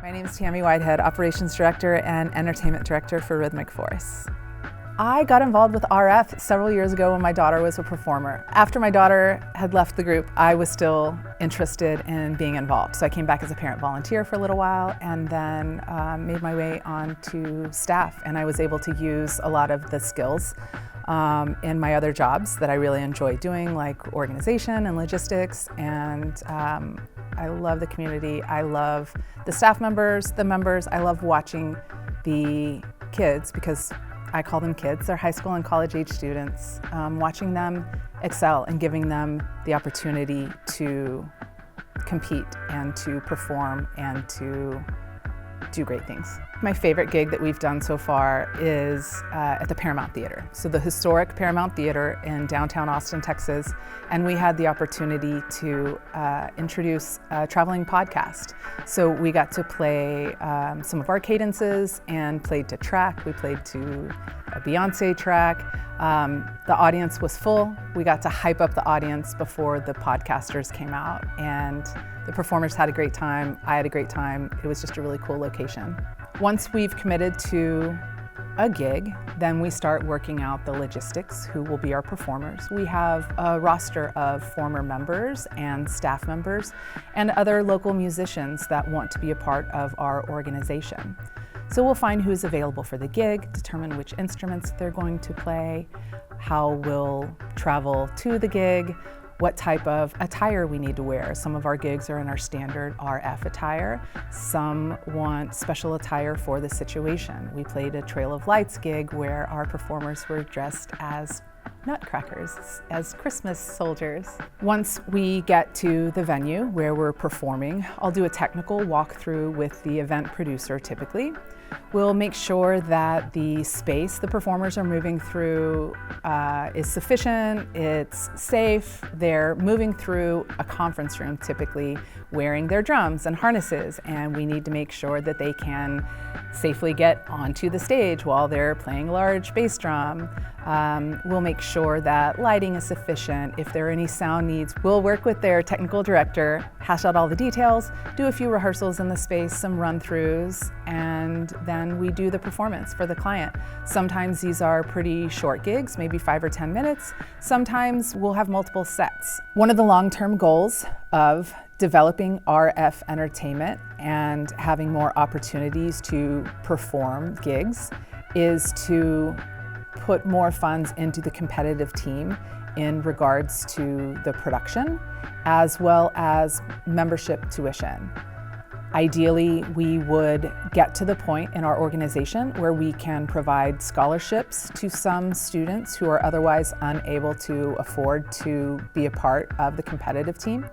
My name is Tammy Whitehead, Operations Director and Entertainment Director for Rhythmic Force. I got involved with RF several years ago when my daughter was a performer. After my daughter had left the group, I was still interested in being involved. So I came back as a parent volunteer for a little while and then made my way on to staff. And I was able to use a lot of the skills in my other jobs that I really enjoy doing, like organization and logistics. And I love the community. I love the staff members, the members. I love watching the kids, because I call them kids. They're high school and college age students. Watching them excel and giving them the opportunity to compete and to perform and to do great things. My favorite gig that we've done so far is at the Paramount Theater. So the historic Paramount Theater in downtown Austin, Texas. And we had the opportunity to introduce a traveling podcast. So we got to play some of our cadences and played to track. We played to a Beyonce track. The audience was full. We got to hype up the audience before the podcasters came out, and the performers had a great time. I had a great time. It was just a really cool location. Once we've committed to a gig, then we start working out the logistics, who will be our performers. We have a roster of former members and staff members and other local musicians that want to be a part of our organization. So we'll find who's available for the gig, determine which instruments they're going to play, how we'll travel to the gig, what type of attire we need to wear. Some of our gigs are in our standard RF attire. Some want special attire for the situation. We played a Trail of Lights gig where our performers were dressed as nutcrackers, as Christmas soldiers. Once we get to the venue where we're performing, I'll do a technical walkthrough with the event producer typically. We'll make sure that the space the performers are moving through is sufficient, it's safe. They're moving through a conference room typically wearing their drums and harnesses, and we need to make sure that they can safely get onto the stage while they're playing a large bass drum. We'll make sure that lighting is sufficient. If there are any sound needs, we'll work with their technical director, hash out all the details, do a few rehearsals in the space, some run-throughs, and then we do the performance for the client. Sometimes these are pretty short gigs, maybe 5 or 10 minutes. Sometimes we'll have multiple sets. One of the long-term goals of developing RF entertainment and having more opportunities to perform gigs is to put more funds into the competitive team in regards to the production, as well as membership tuition. Ideally, we would get to the point in our organization where we can provide scholarships to some students who are otherwise unable to afford to be a part of the competitive team.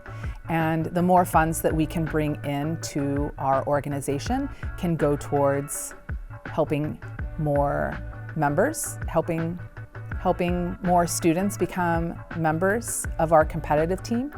And the more funds that we can bring into our organization can go towards helping more members, helping more students become members of our competitive team,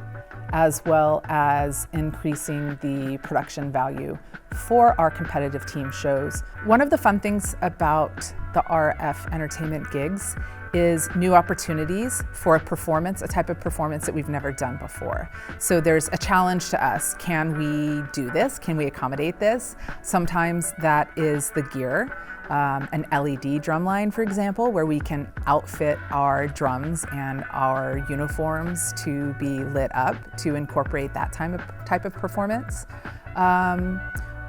as well as increasing the production value for our competitive team shows. One of the fun things about the RF entertainment gigs is new opportunities for a performance, a type of performance that we've never done before. So there's a challenge to us. Can we do this? Can we accommodate this? Sometimes that is the gear. An LED drum line, for example, where we can outfit our drums and our uniforms to be lit up to incorporate that type of performance,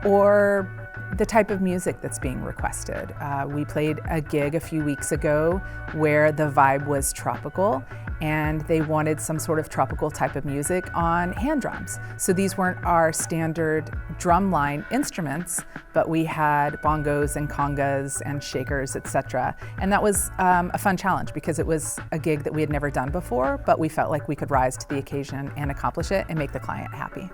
or the type of music that's being requested. We played a gig a few weeks ago where the vibe was tropical, and they wanted some sort of tropical type of music on hand drums. So these weren't our standard drumline instruments, but we had bongos and congas and shakers, etc. And that was a fun challenge because it was a gig that we had never done before, but we felt like we could rise to the occasion and accomplish it and make the client happy.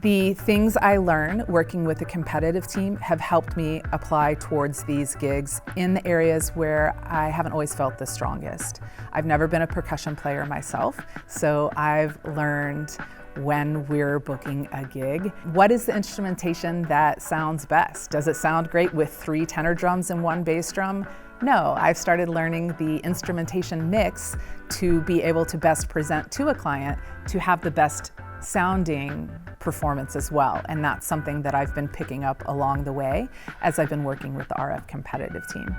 The things I learn working with a competitive team have helped me apply towards these gigs in the areas where I haven't always felt the strongest. I've never been a percussion player myself, so I've learned when we're booking a gig, what is the instrumentation that sounds best? Does it sound great with 3 tenor drums and 1 bass drum? No, I've started learning the instrumentation mix to be able to best present to a client to have the best sounding performance as well, and that's something that I've been picking up along the way as I've been working with the RF competitive team.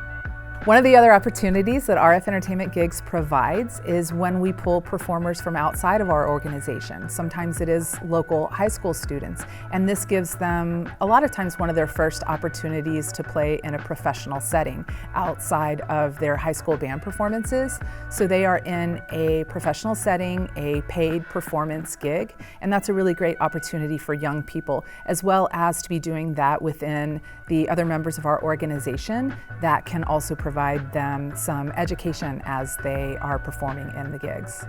One of the other opportunities that RF Entertainment Gigs provides is when we pull performers from outside of our organization. Sometimes it is local high school students, and this gives them a lot of times one of their first opportunities to play in a professional setting outside of their high school band performances. So they are in a professional setting, a paid performance gig, and that's a really great opportunity for young people, as well as to be doing that within the other members of our organization that can also provide them some education as they are performing in the gigs.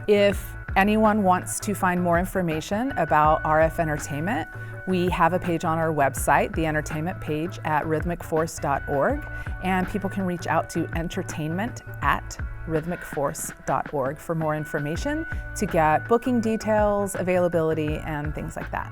If anyone wants to find more information about RF entertainment, we have a page on our website, the entertainment page at rhythmicforce.org, and people can reach out to entertainment@rhythmicforce.org for more information to get booking details, availability, and things like that.